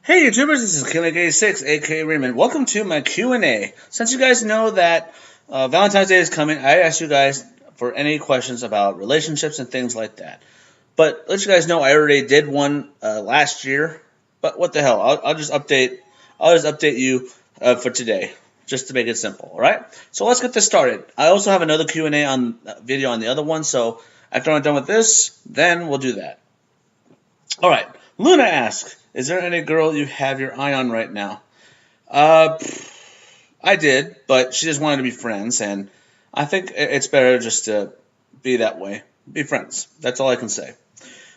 Hey YouTubers, this is Killing86, aka Raymond. Welcome to my Q&A. Since you guys know that Valentine's Day is coming, I asked you guys for any questions about relationships and things like that. But let you guys know I already did one last year. But what the hell? I'll just update. I'll just update you for today, just to make it simple. All right. So let's get this started. I also have another Q&A on video on the other one. So after I'm done with this, then we'll do that. All right. Luna asks, "Is there any girl you have your eye on right now?" Uh, I did, but she just wanted to be friends, and I think it's better just to be that way. Be friends. That's all I can say.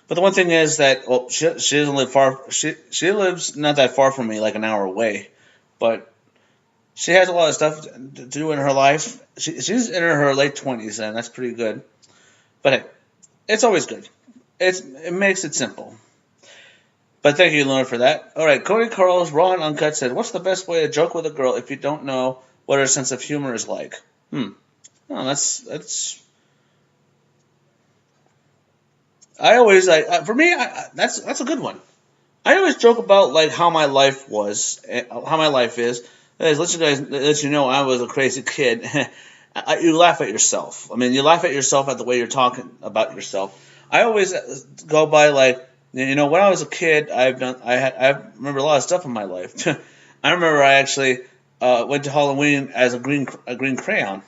But the one thing is that she doesn't live far. She lives not that far from me, like an hour away. But she has a lot of stuff to do in her life. She's in her late 20s, and that's pretty good. But hey, it's always good. It makes it simple. But thank you, Luna, for that. All right, Cody Carl's Raw and Uncut said, "What's the best way to joke with a girl if you don't know what her sense of humor is like?" Oh, that's. I always like for me. That's a good one. I always joke about like how my life was, how my life is. Let you know I was a crazy kid. You laugh at yourself. I mean, you laugh at yourself at the way you're talking about yourself. I always go by like, when I was a kid, I remember a lot of stuff in my life. I remember I actually went to Halloween as a green crayon,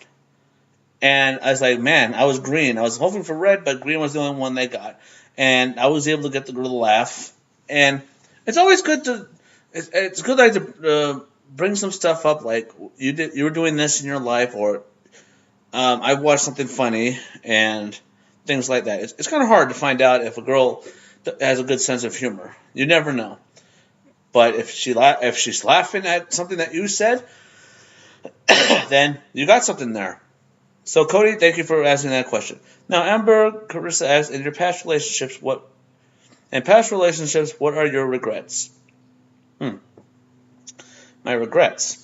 and I was like, man, I was green. I was hoping for red, but green was the only one they got, and I was able to get the girl to laugh. And it's always good to it's good like to bring some stuff up, like you were doing this in your life, or I watched something funny and things like that. It's kind of hard to find out if a girl has a good sense of humor. You never know. But if she's laughing at something that you said, then you got something there. So Cody, thank you for asking that question. Now Amber Carissa asks, in past relationships, what are your regrets? Hmm. My regrets.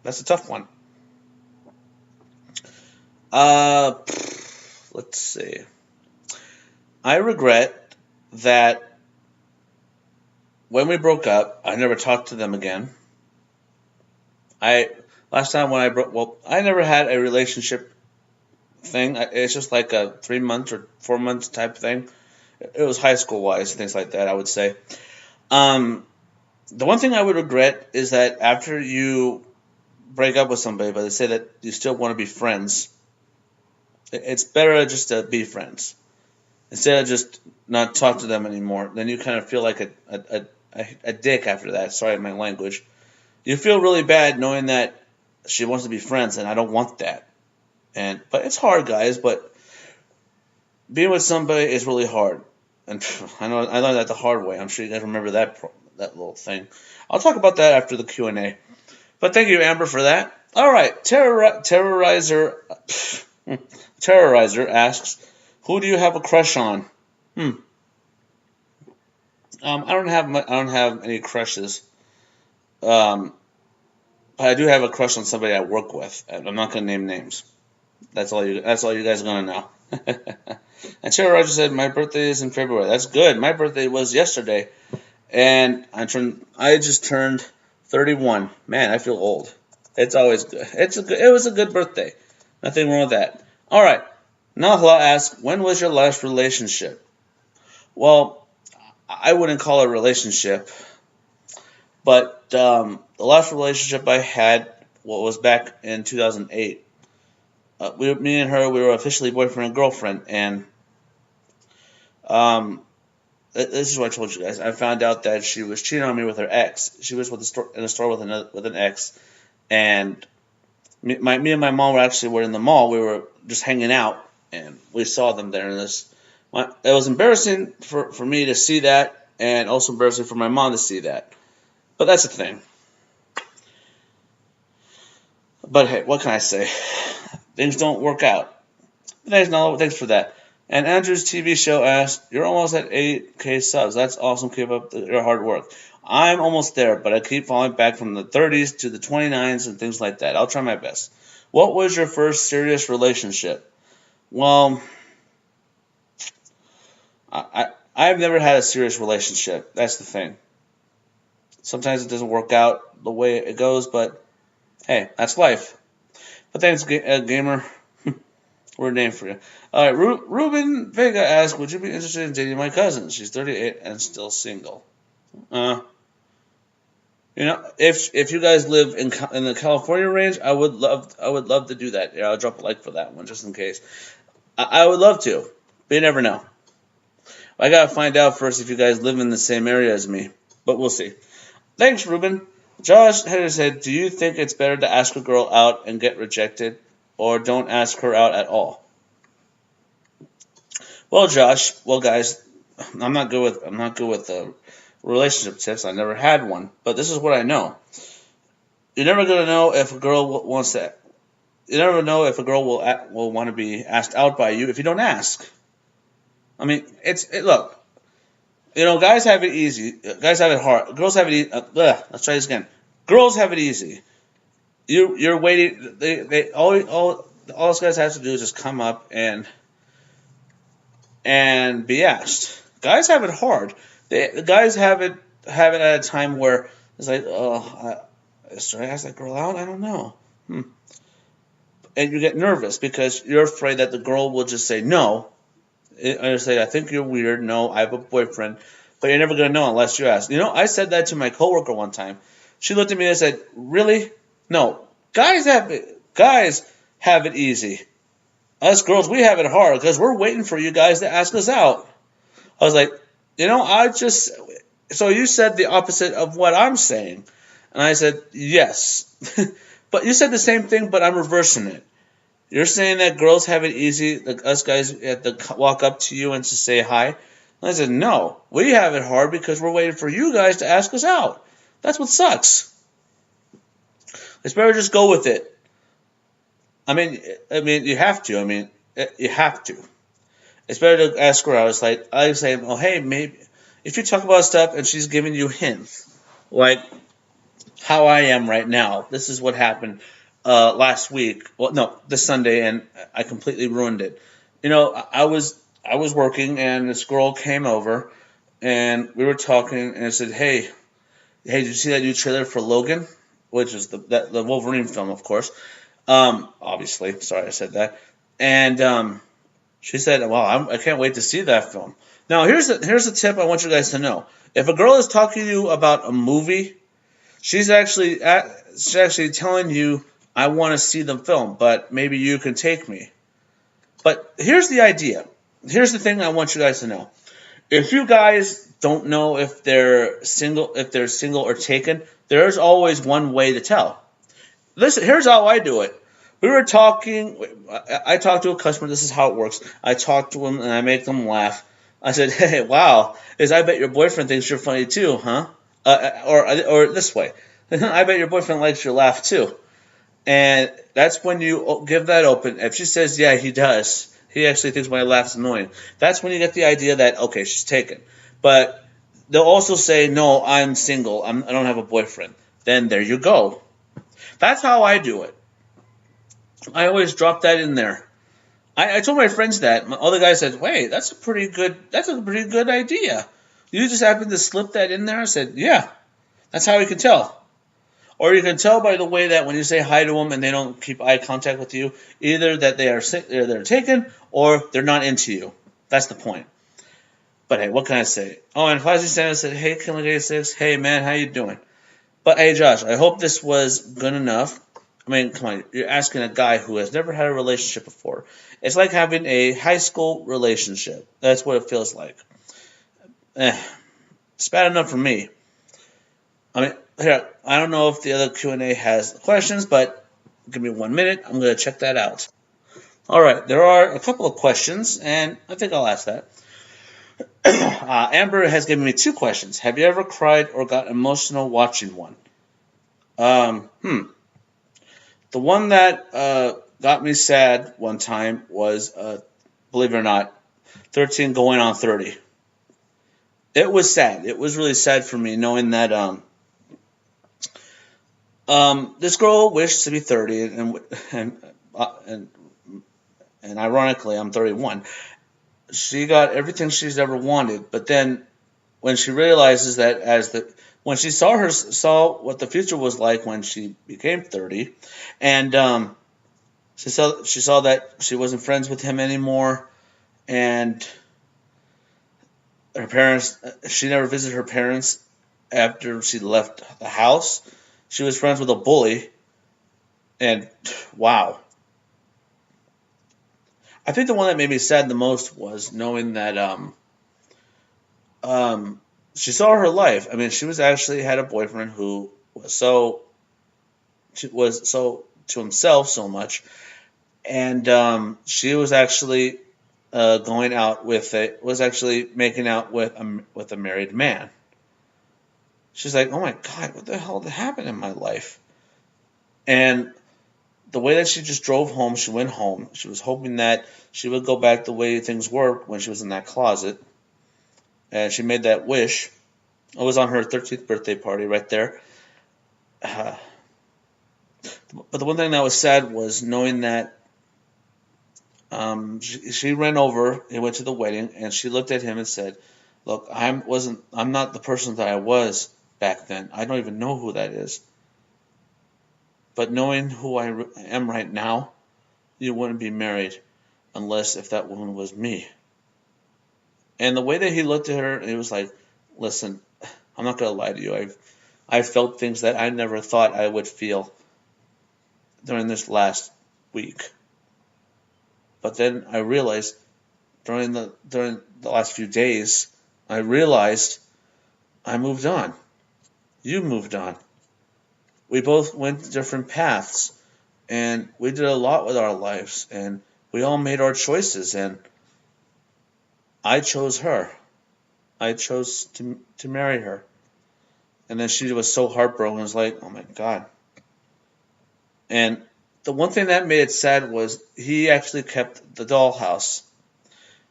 That's a tough one. Uh, let's see. I regret that when we broke up, I never talked to them again. I last time when I broke, well, I never had a relationship thing. It's just like a 3 months or 4 months type thing. It was high school wise, things like that. I would say. Um, the one thing I would regret is that after you break up with somebody, but they say that you still want to be friends, it's better just to be friends instead of just not talk to them anymore. Then you kind of feel like a dick after that. Sorry, my language. You feel really bad knowing that she wants to be friends, and I don't want that. But it's hard, guys. But being with somebody is really hard, and I know I learned that the hard way. I'm sure you guys remember that little thing. I'll talk about that after the Q&A. But thank you, Amber, for that. All right, Terrorizer asks, "Who do you have a crush on?" Hmm. I don't have any crushes. Um, but I do have a crush on somebody I work with. I'm not gonna name names. That's all you guys are gonna know. And Terrorizer said, "My birthday is in February." That's good. My birthday was yesterday, and I just turned 31. Man, I feel old. It's always good. It was a good birthday. Nothing wrong with that. All right. Nahla asks, "When was your last relationship?" Well, I wouldn't call it a relationship, but the last relationship I had was back in 2008. Me and her, we were officially boyfriend and girlfriend, and um, this is what I told you guys. I found out that she was cheating on me with her ex. She was in a store with an ex, and me and my mom were in the mall. We were just hanging out, and we saw them there. And it was embarrassing for me to see that, and also embarrassing for my mom to see that. But that's the thing. But hey, what can I say? Things don't work out. Thanks for that. And Andrew's TV show asked, "You're almost at 8K subs. That's awesome. Keep up your hard work." I'm almost there, but I keep falling back from the 30s to the 29s and things like that. I'll try my best. What was your first serious relationship? Well, I've never had a serious relationship. That's the thing. Sometimes it doesn't work out the way it goes, but hey, that's life. But thanks, gamer. We're named for you. All right, Ruben Vega asks, "Would you be interested in dating my cousin? She's 38 and still single." Uh, if you guys live in the California range, I would love to do that. Yeah, I'll drop a like for that one just in case. I would love to, but you never know. I gotta find out first if you guys live in the same area as me, but we'll see. Thanks, Ruben. Josh Hedder said, "Do you think it's better to ask a girl out and get rejected, or don't ask her out at all?" Well, Josh, well, guys, I'm not good with relationship tips. I never had one, but this is what I know. You're never gonna know if a girl wants to. You never know if a girl will want to be asked out by you if you don't ask. I mean, look. Guys have it easy. Guys have it hard. Girls have it easy. Let's try this again. Girls have it easy. You're waiting. They all those guys have to do is just come up and be asked. Guys have it hard. The guys have it at a time where it's like, oh, should I ask that girl out? I don't know. And you get nervous because you're afraid that the girl will just say no. And say, I think you're weird. No, I have a boyfriend. But you're never going to know unless you ask. I said that to my coworker one time. She looked at me and said, really? No. Guys have it easy. Us girls, we have it hard because we're waiting for you guys to ask us out. I was like, so you said the opposite of what I'm saying. And I said, yes. But you said the same thing, but I'm reversing it. You're saying that girls have it easy, like us guys have to walk up to you and to say hi. And I said, no, we have it hard because we're waiting for you guys to ask us out. That's what sucks. It's better just go with it. I mean, you have to. You have to. It's better to ask her out. It's like I say, oh, hey, maybe if you talk about stuff and she's giving you hints, like how I am right now. This is what happened last week. Well, no, this Sunday, and I completely ruined it. I was working, and this girl came over, and we were talking, and I said, hey, did you see that new trailer for Logan? Which is the Wolverine film, of course. Obviously, sorry I said that. And she said, well, I can't wait to see that film. Now, here's the tip I want you guys to know. If a girl is talking to you about a movie, she's actually telling you, I want to see the film, but maybe you can take me. But here's the idea. Here's the thing I want you guys to know. If you guys don't know if they're single or taken, there's always one way to tell. Listen, here's how I do it. We were talking. I talked to a customer. This is how it works. I talk to them and I make them laugh. I said, "Hey, wow! I bet your boyfriend thinks you're funny too, huh?" Or this way, I bet your boyfriend likes your laugh too. And that's when you give that open. If she says, "Yeah, he does," he actually thinks my laugh's annoying. That's when you get the idea that okay, she's taken. But they'll also say, "No, I'm single. I don't have a boyfriend." Then there you go. That's how I do it. I always drop that in there. I told my friends that. My other guy said, "Wait, that's a pretty good idea. You just happened to slip that in there." I said, "Yeah, that's how you can tell." Or you can tell by the way that when you say hi to them and they don't keep eye contact with you, either that they're taken or they're not into you. That's the point. But hey, what can I say? Oh, and Fuzzy Santa said, "Hey, Killing86, hey man, how you doing?" But hey, Josh, I hope this was good enough. I mean, come on, you're asking a guy who has never had a relationship before. It's like having a high school relationship. That's what it feels like. It's bad enough for me. I mean, here, I don't know if the other Q&A has questions, but give me 1 minute. I'm going to check that out. All right, there are a couple of questions, and I think I'll ask that. Amber has given me 2 questions. Have you ever cried or got emotional watching one? The one that got me sad one time was, believe it or not, 13 going on 30. It was sad. It was really sad for me knowing that this girl wished to be 30, and ironically, I'm 31. She got everything she's ever wanted, but then when she realizes that when she saw what the future was like when she became 30, and she saw that she wasn't friends with him anymore, and her parents she never visited her parents after she left the house. She was friends with a bully, and wow. I think the one that made me sad the most was knowing that um, she saw her life. I mean, she was actually had a boyfriend who was so to himself so much, and she was actually going out with it was actually making out with a married man. She's like, oh my god, what the hell happened in my life? And the way that she just drove home, she went home. She was hoping that she would go back the way things were when she was in that closet, and she made that wish. It was on her 13th birthday party right there. Uh, but the one thing that was sad was knowing that she ran over and went to the wedding, and she looked at him and said, "Look, I'm not the person that I was back then. I don't even know who that is. But knowing who I am right now, you wouldn't be married unless if that woman was me." And the way that he looked at her, it was like, "Listen, I'm not gonna lie to you. I felt things that I never thought I would feel during this last week. But then I realized during the last few days, I realized I moved on. You moved on. We both went different paths, and we did a lot with our lives, and we all made our choices, and I chose her. I chose to marry her." And then she was so heartbroken. It was like, oh my god. And the one thing that made it sad was he actually kept the dollhouse.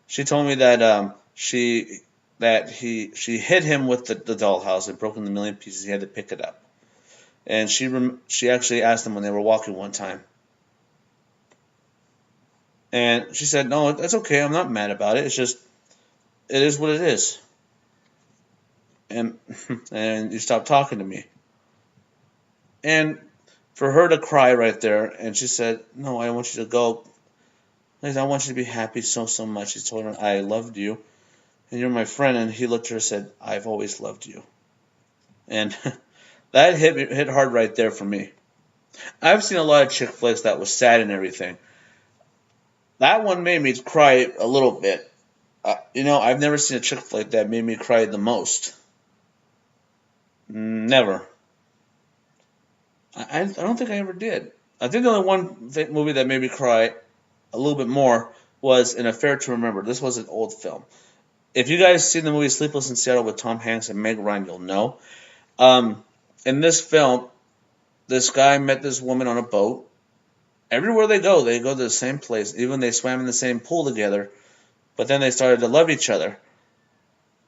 She told me that she hit him with the dollhouse and broken the million pieces. He had to pick it up. And she actually asked him when they were walking one time. And she said, "No, that's okay. I'm not mad about it. It's just it is what it is." And and you stopped talking to me. And for her to cry right there, and she said, "No, I want you to go. I want you to be happy so much." He told her, "I loved you, and you're my friend." And he looked at her and said, "I've always loved you." And that hit hard right there for me. I've seen a lot of chick flicks that was sad and everything. That one made me cry a little bit. I've never seen a chick flick that made me cry the most. Never. I don't think I ever did. I think the only movie that made me cry a little bit more was An Affair to Remember. This was an old film. If you guys seen the movie Sleepless in Seattle with Tom Hanks and Meg Ryan, you'll know. In this film, this guy met this woman on a boat. Everywhere they go to the same place. Even they swam in the same pool together. But then they started to love each other.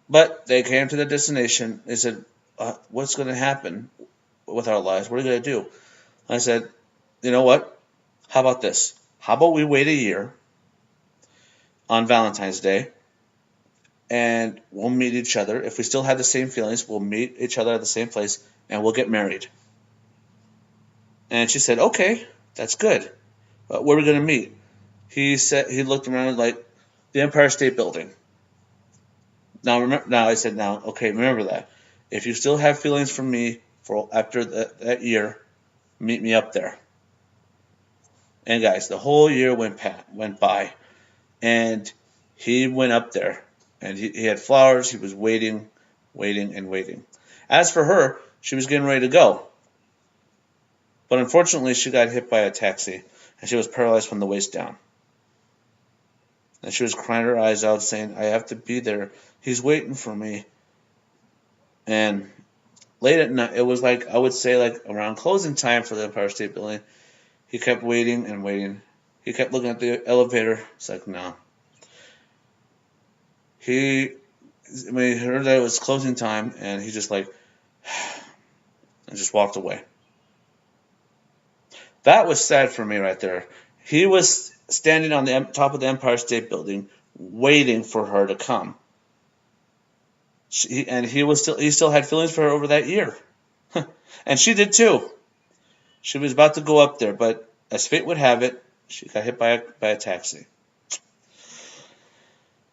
But they came to the destination. They said, "What's going to happen with our lives? What are we going to do?" I said, "You know what? How about this? How about we wait a year on Valentine's Day, and we'll meet each other. If we still have the same feelings, we'll meet each other at the same place, and we'll get married." And she said, "Okay, that's good. But where are we going to meet?" He looked around like the Empire State Building. Now I said, "Now, okay, remember that. If you still have feelings for me for after that year, meet me up there." And guys, the whole year went by, and he went up there, and he had flowers. He was waiting, waiting, and waiting. As for her, she was getting ready to go, but unfortunately, she got hit by a taxi, and she was paralyzed from the waist down. And she was crying her eyes out, saying, "I have to be there. He's waiting for me." And late at night, it was like, I would say, like around closing time for the Empire State Building, he kept waiting and waiting. He kept looking at the elevator. It's like, no. When he heard that it was closing time, and he just like, and just walked away. That was sad for me right there. He was standing on the top of the Empire State Building, waiting for her to come. He still had feelings for her over that year, and she did too. She was about to go up there, but as fate would have it, she got hit by a taxi.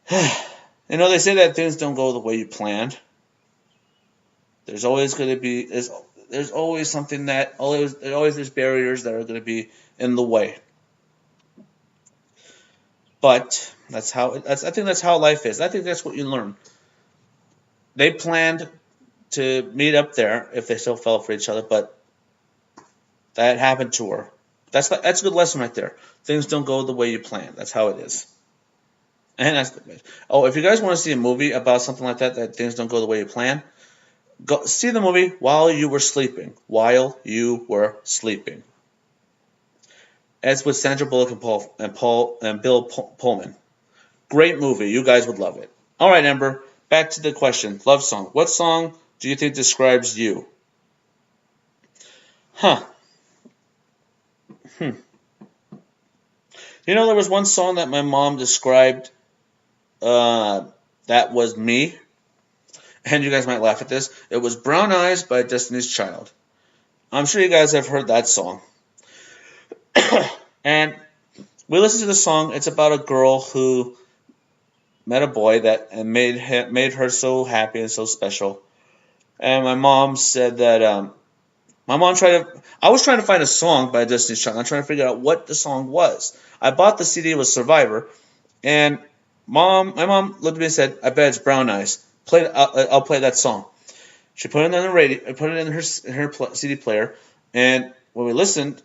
They say that things don't go the way you planned. There's always going to be there's always something that always there's barriers that are going to be in the way. But I think that's how life is. I think that's what you learn. They planned to meet up there if they still fell for each other, but that happened to her. That's a good lesson right there. Things don't go the way you plan. That's how it is. And if you guys want to see a movie about something like that things don't go the way you plan, go see the movie while you were sleeping. While you were sleeping. It's with Sandra Bullock and Bill Pullman. Great movie. You guys would love it. All right, Ember. Back to the question. Love song. What song do you think describes you? Huh. There was one song that my mom described that was me. And you guys might laugh at this. It was Brown Eyes by Destiny's Child. I'm sure you guys have heard that song. And we listened to the song. It's about a girl who met a boy that made her so happy and so special. And my mom said that I was trying to find a song by Destiny's Child. I'm trying to figure out what the song was. I bought the CD with Survivor, and my mom looked at me and said, "I bet it's Brown Eyes. I'll play that song." She put it on the radio. Put it in her CD player, and when we listened,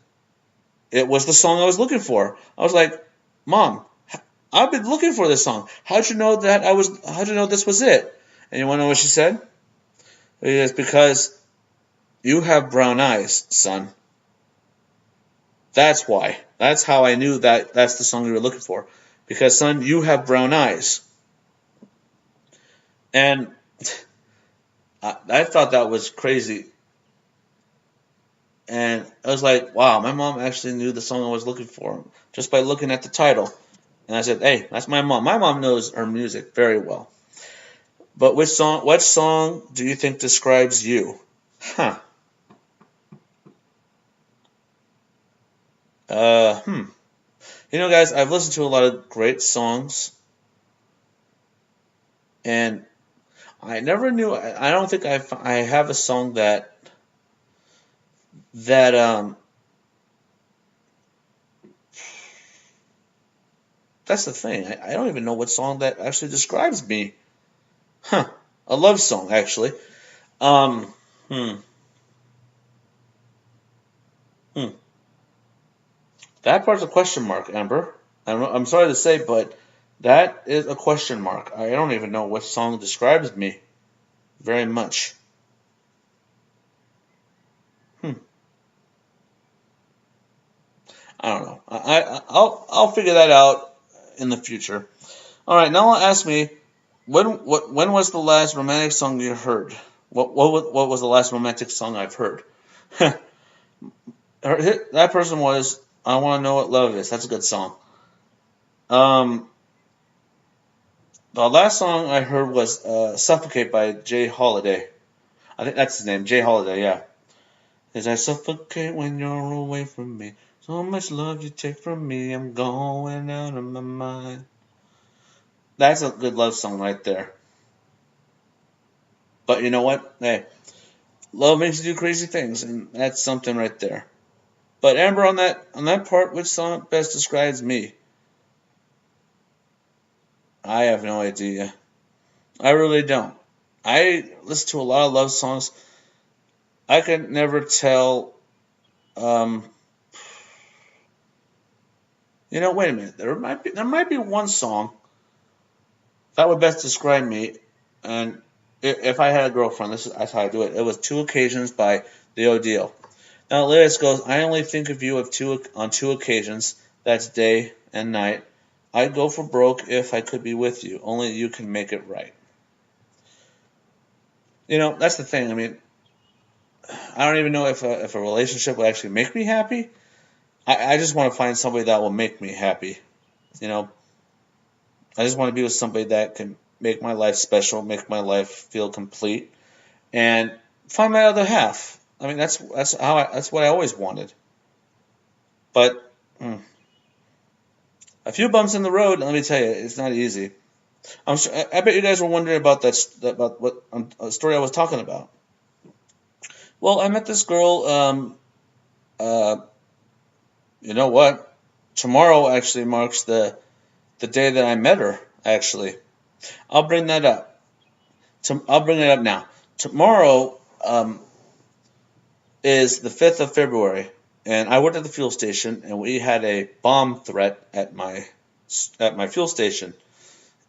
it was the song I was looking for. I was like, "Mom, I've been looking for this song. How'd you know this was it?" And you want to know what she said? It's because you have brown eyes, son. That's why. That's how I knew that's the song you were looking for. Because, son, you have brown eyes. And I thought that was crazy. And I was like, wow, my mom actually knew the song I was looking for just by looking at the title. And I said, hey, that's my mom. My mom knows her music very well. But what song do you think describes you? Huh. Guys, I've listened to a lot of great songs. And I never knew, I don't think I have a song that that's the thing. I don't even know what song that actually describes me. A love song, actually. That part's a question mark, Amber. I'm sorry to say, but that is a question mark. I don't even know what song describes me very much. I don't know. I'll figure that out in the future. All right, now ask me, when was the last romantic song you heard? What was the last romantic song I've heard? That person was I Want to Know What Love Is. That's a good song. The last song I heard was Suffocate by Jay Holiday. I think that's his name, Jay Holiday, yeah. As I suffocate when you're away from me. So much love you take from me, I'm going out of my mind. That's a good love song right there. But you know what? Hey, love makes you do crazy things, and that's something right there. But Amber, on that part, which song best describes me? I have no idea. I really don't. I listen to a lot of love songs. I can never tell. Wait a minute. There might be one song that would best describe me. And if I had a girlfriend, that's how I do it. It was Two Occasions by The O'Deal. Now the lyrics goes, I only think of you on two occasions. That's day and night. I'd go for broke if I could be with you. Only you can make it right. That's the thing. I mean, I don't even know if a relationship will actually make me happy. I just want to find somebody that will make me happy. I just want to be with somebody that can make my life special, make my life feel complete, and find my other half. I mean, that's what I always wanted. But a few bumps in the road. Let me tell you, it's not easy. I bet you guys were wondering about about what story I was talking about. Well, I met this girl. Uh, you know what? Tomorrow actually marks the day that I met her. Actually, I'll bring that up. I'll bring it up now. Tomorrow is the 5th of February, and I worked at the fuel station, and we had a bomb threat at my fuel station,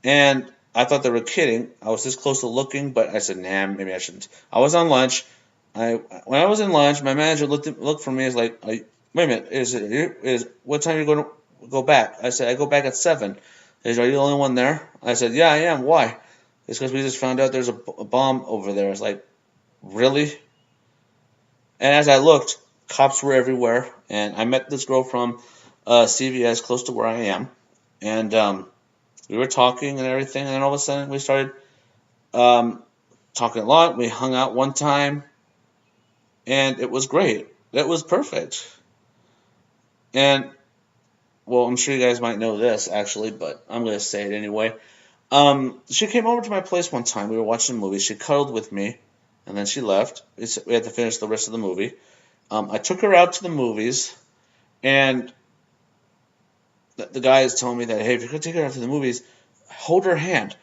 and I thought they were kidding. I was this close to looking, but I said, "Nah, maybe I shouldn't." I was on lunch. When I was in lunch, my manager looked for me as like, "Wait a minute, is what time are you going to go back?" I said, "I go back at 7." He said, "Are you the only one there?" I said, "Yeah, I am. Why?" It's because we just found out there's a bomb over there. I was like, "Really?" And as I looked, cops were everywhere, and I met this girl from CVS close to where I am, and we were talking and everything, and then all of a sudden we started um, talking a lot. We hung out one time, and it was great. It was perfect. And well, I'm sure you guys might know this actually, but I'm gonna say it anyway. She came over to my place one time. We were watching a movie. She cuddled with me, and then she left. We had to finish the rest of the movie. I took her out to the movies, and the guy is telling me that, hey, if you're gonna take her out to the movies, hold her hand.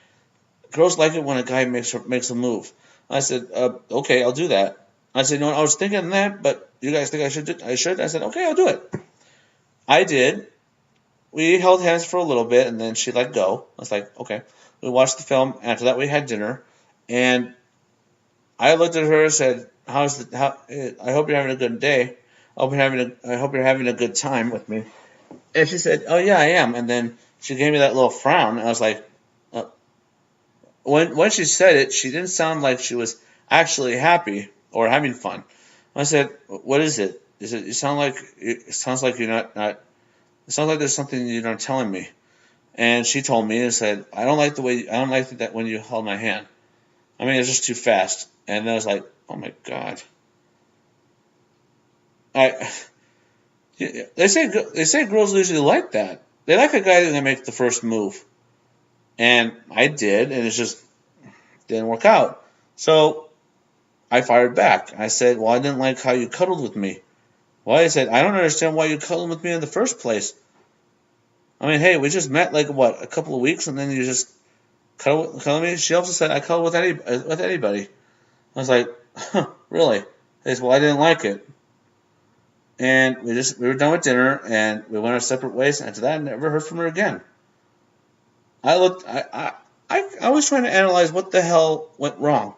Girls like it when a guy makes a move. I said, okay, I'll do that. I said, no, I was thinking that, but you guys think I should? I should. I said, okay, I'll do it. I did. We held hands for a little bit, and then she let go. I was like, okay. We watched the film. After that, we had dinner, and I looked at her and said, I hope you're having a good day. I hope you're having a good time with me. And she said, oh yeah, I am. And then she gave me that little frown. And I was like, uh, when she said it, she didn't sound like she was actually happy or having fun. I said, what is it? Is it? It sounds like you're not. It sounds like there's something you're not telling me. And she told me and said, I don't like that when you held my hand. I mean, it's just too fast. And then I was like, oh my god. I they say girls usually like that. They like a guy that makes the first move. And I did, and it just didn't work out. So I fired back. I said, well, I didn't like how you cuddled with me. Well, I said, I don't understand why you cuddled with me in the first place. I mean, hey, we just met like what, a couple of weeks, and then you just cuddle me. She also said I cuddle with anybody. I was like, huh, really? They said, well, I didn't like it, and we were done with dinner, and we went our separate ways. And after that, I never heard from her again. I was trying to analyze what the hell went wrong.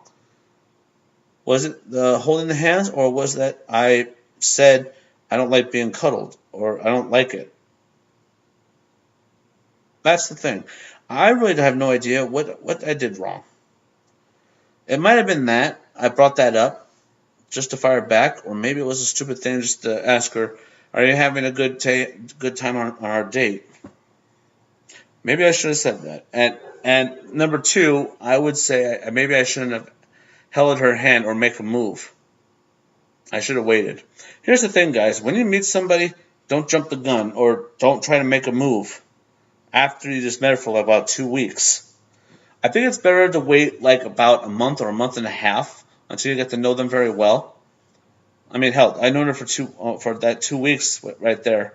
Was it the holding the hands, or was that I said I don't like being cuddled, or I don't like it? That's the thing. I really have no idea what I did wrong. It might have been that I brought that up just to fire back, or maybe it was a stupid thing just to ask her, "Are you having a good time on our date?" Maybe I should have said that. And number two, I would say maybe I shouldn't have held her hand or make a move. I should have waited. Here's the thing, guys. When you meet somebody, don't jump the gun or don't try to make a move after you just met her for about 2 weeks. I think it's better to wait like about a month or a month and a half until you get to know them very well. I mean, hell, I known her for that 2 weeks right there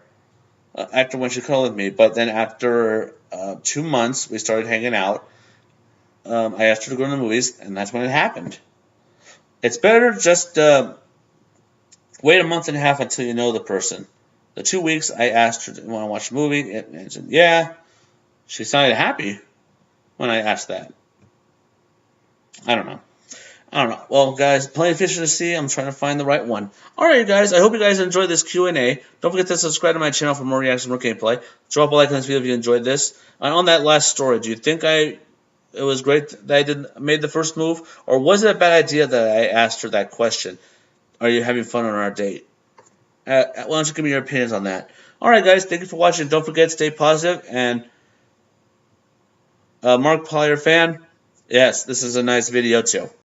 after when she called me. But then after 2 months, we started hanging out. I asked her to go to the movies, and that's when it happened. It's better just wait a month and a half until you know the person. The 2 weeks, I asked her, "Do you want to watch a movie?" And she said, "Yeah." She sounded happy when I asked that. I don't know. I don't know. Well, guys, plenty of fish to see. I'm trying to find the right one. All right, guys. I hope you guys enjoyed this Q&A. Don't forget to subscribe to my channel for more reaction, more gameplay. Drop a like on this video if you enjoyed this. And on that last story, do you think it was great that I made the first move, or was it a bad idea that I asked her that question? Are you having fun on our date? Why don't you give me your opinions on that? All right, guys. Thank you for watching. Don't forget, stay positive. And Mark Polyer fan. Yes, this is a nice video too.